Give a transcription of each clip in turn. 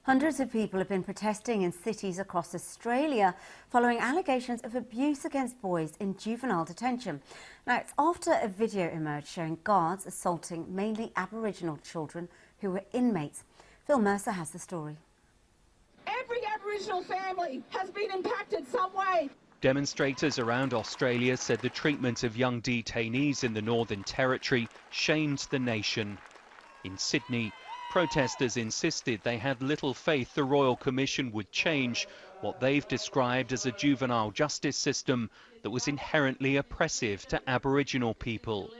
Hundreds of people have been protesting in cities across Australia following allegations of abuse against boys in juvenile detention. Now, it's after a video emerged showing guards assaulting mainly Aboriginal children who were inmates. Phil Mercer has the story. Every Aboriginal family has been impacted some way. Demonstrators around Australia said the treatment of young detainees in the Northern Territory shamed the nation. In Sydney, protesters insisted they had little faith the Royal Commission would change what they've described as a juvenile justice system that was inherently oppressive to Aboriginal people.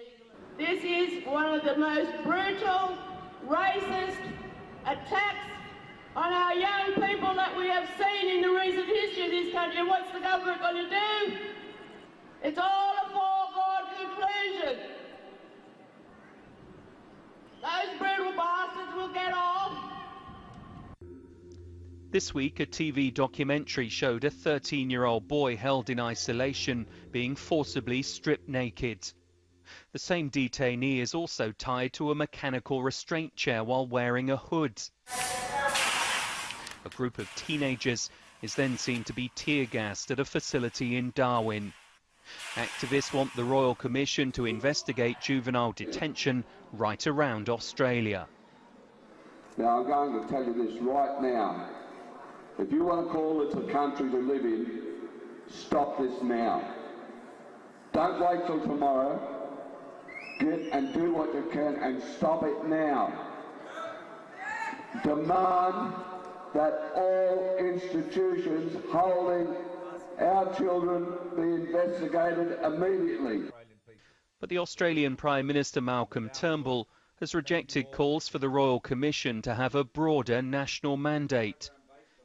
This is one of the most brutal, racist attacks on our young people that we have seen in the recent history of this country. And what's the government going to do? It's all a foregone conclusion. Those brutal bastards will get off. This week, a TV documentary showed a 13-year-old boy held in isolation being forcibly stripped naked. The same detainee is also tied to a mechanical restraint chair while wearing a hood. A group of teenagers is then seen to be tear-gassed at a facility in Darwin. Activists want the Royal Commission to investigate juvenile detention right around Australia. Now, I'm going to tell you this right now. If you want to call this a country to live in, stop this now. Don't wait till tomorrow. Get and do what you can and stop it now. Demand that all institutions holding our children be investigated immediately. But the Australian Prime Minister Malcolm Turnbull has rejected calls for the Royal Commission to have a broader national mandate.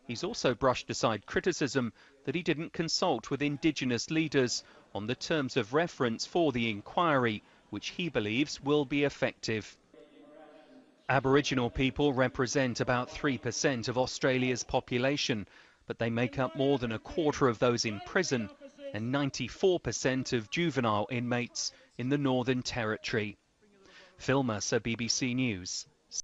He's also brushed aside criticism that he didn't consult with Indigenous leaders on the terms of reference for the inquiry, which he believes will be effective. Aboriginal people represent about 3% of Australia's population, but they make up more than a quarter of those in prison and 94% of juvenile inmates in the Northern Territory. Phil Mercer, BBC News.